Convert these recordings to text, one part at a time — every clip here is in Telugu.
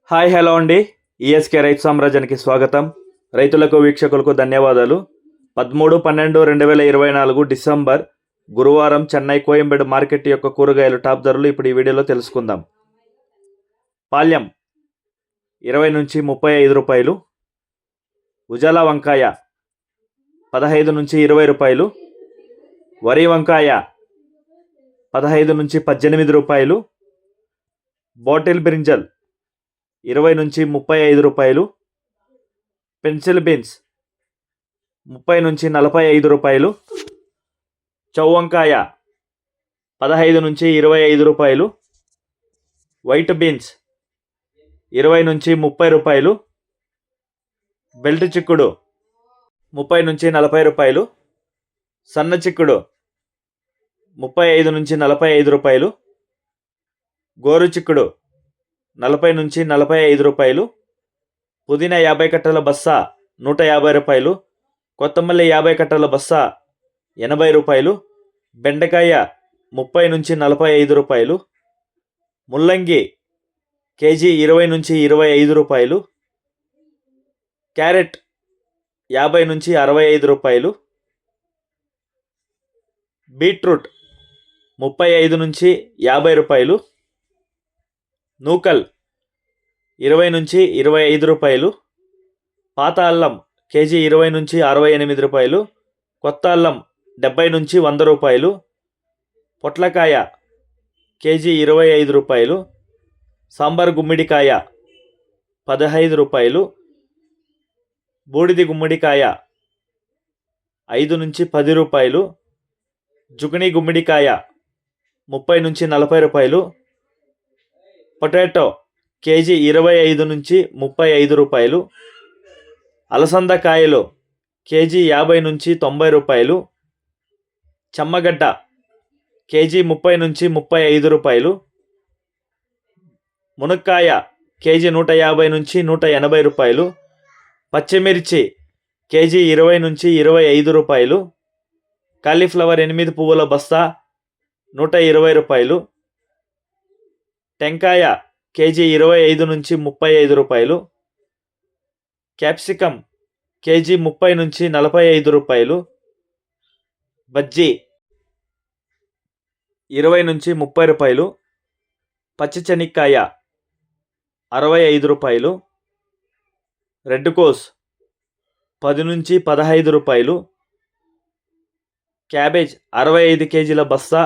హాయ్ హలో అండి. ఈఎస్కే రైతు సామ్రాజ్యానికి స్వాగతం. రైతులకు వీక్షకులకు ధన్యవాదాలు. 13/12/2024 డిసెంబర్ గురువారం చెన్నై కోయంబేడు మార్కెట్ యొక్క కూరగాయలు టాప్ ధరలు ఇప్పుడు ఈ వీడియోలో తెలుసుకుందాం. పాల్యం 20 నుంచి 35 రూపాయలు, ఉజాలా వంకాయ 15 నుంచి 20 రూపాయలు, వరి వంకాయ 15 నుంచి 18 రూపాయలు, బాటిల్ బ్రింజల్ 20 నుంచి 35 రూపాయలు, పెన్సిల్ బీన్స్ 30 నుంచి 45 రూపాయలు, చౌవంకాయ 15 నుంచి 25 రూపాయలు, వైట్ బీన్స్ 20 నుంచి 30 రూపాయలు, బెల్ట్ చిక్కుడు 30 నుంచి 40 రూపాయలు, సన్న చిక్కుడు 35 నుంచి 45 రూపాయలు, గోరు చిక్కుడు 40 నుంచి 45 రూపాయలు, పుదీనా 50 కట్టల బస్తా 150 రూపాయలు, కొత్తమల్లి 50 కట్టల బస్తా 80 రూపాయలు, బెండకాయ 30 నుంచి 45 రూపాయలు, ముల్లంగి కేజీ 20 నుంచి 25 రూపాయలు, క్యారెట్ 50 నుంచి 65 రూపాయలు, బీట్రూట్ 35 నుంచి 50 రూపాయలు, నూకల్ 20 నుంచి 25 రూపాయలు, పాత అల్లం కేజీ 20 నుంచి 68 రూపాయలు, కొత్త అల్లం 70 నుంచి 100 రూపాయలు, పొట్లకాయ కేజీ 25 రూపాయలు, సాంబార్ గుమ్మిడికాయ 15 రూపాయలు, బూడిది గుమ్మిడికాయ 5 నుంచి 10 రూపాయలు, జుకినీ గుమ్మిడికాయ 30 నుంచి 40 రూపాయలు, పొటాటో కేజీ 25 నుంచి 35 రూపాయలు, అలసంద కాయలు కేజీ 50 నుంచి 90 రూపాయలు, చెమ్మగడ్డ కేజీ 30 నుంచి 35 రూపాయలు, మునక్కాయ కేజీ 150 నుంచి 180 రూపాయలు, పచ్చిమిర్చి కేజీ 20 నుంచి 25 రూపాయలు, కాలీఫ్లవర్ 8 పువ్వుల బస్తా 120 రూపాయలు, టెంకాయ కేజీ 25 నుంచి 35 రూపాయలు, క్యాప్సికం కేజీ 30 నుంచి 45 రూపాయలు, బజ్జీ 20 నుంచి 30 రూపాయలు, పచ్చి చెనిక్కాయ 65 రూపాయలు, రెడ్ కోస్ 10 నుంచి 15 రూపాయలు, క్యాబేజ్ 65 కేజీల బస్తా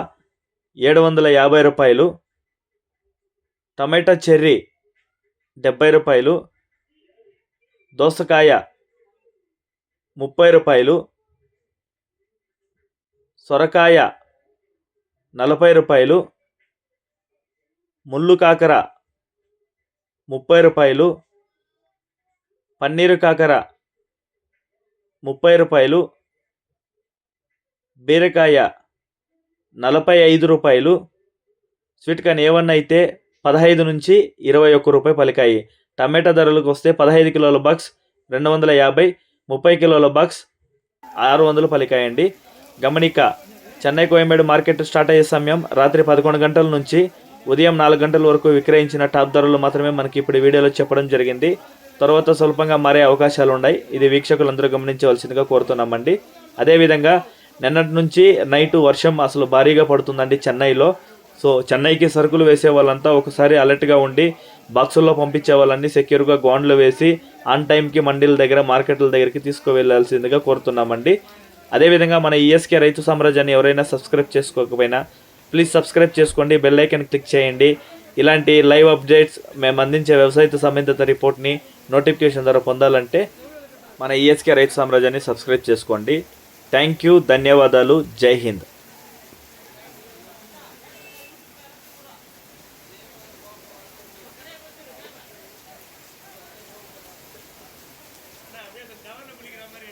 750 రూపాయలు, టమాటా చెర్రీ 70 రూపాయలు, దోసకాయ 30 రూపాయలు, సొరకాయ 40 రూపాయలు, ముళ్ళు కాకర 30 రూపాయలు, పన్నీరు కాకర 30 రూపాయలు, బీరకాయ 45 రూపాయలు, స్వీట్ కార్న్ A1 అయితే 15 నుంచి 21 రూపాయలు పలికాయి. టమాటా ధరలకు వస్తే 15 కిలోల బాక్స్ 250, 30 కిలోల బాక్స్ 600 పలికాయండి. గమనిక, చెన్నై కోయంబేడు మార్కెట్ స్టార్ట్ అయ్యే సమయం రాత్రి 11 గంటల నుంచి ఉదయం 4 గంటల వరకు విక్రయించిన టాప్ ధరలు మాత్రమే మనకి ఇప్పుడు వీడియోలో చెప్పడం జరిగింది. తర్వాత స్వల్పంగా మారే అవకాశాలు ఉన్నాయి. ఇది వీక్షకులందరూ గమనించవలసిందిగా కోరుతున్నామండి. అదేవిధంగా నిన్నటి నుంచి నైటు వర్షం అసలు భారీగా పడుతుందండి చెన్నైలో. సో చెన్నైకి సరుకులు వేసే వాళ్ళంతా ఒకసారి అలర్ట్గా ఉండి బాక్సుల్లో పంపించే వాళ్ళని సెక్యూర్గా గోండ్లు వేసి ఆన్ టైంకి మండీల దగ్గర మార్కెట్ల దగ్గరికి తీసుకువెళ్ళాల్సిందిగా కోరుతున్నామండి. అదేవిధంగా మన ఈఎస్కే రైతు సామ్రాజ్యాన్ని ఎవరైనా సబ్స్క్రైబ్ చేసుకోకపోయినా ప్లీజ్ సబ్స్క్రైబ్ చేసుకోండి, బెల్ ఐకాన్ క్లిక్ చేయండి. ఇలాంటి లైవ్ అప్డేట్స్ మేము అందించే వ్యవసాయ సంబంధిత రిపోర్ట్ని నోటిఫికేషన్ ద్వారా పొందాలంటే మన ఈఎస్కే రైతు సామ్రాజ్యాన్ని సబ్స్క్రైబ్ చేసుకోండి. థ్యాంక్ యూ, ధన్యవాదాలు, జై హింద్. கவனம் பிடிக்கிற மாதிரி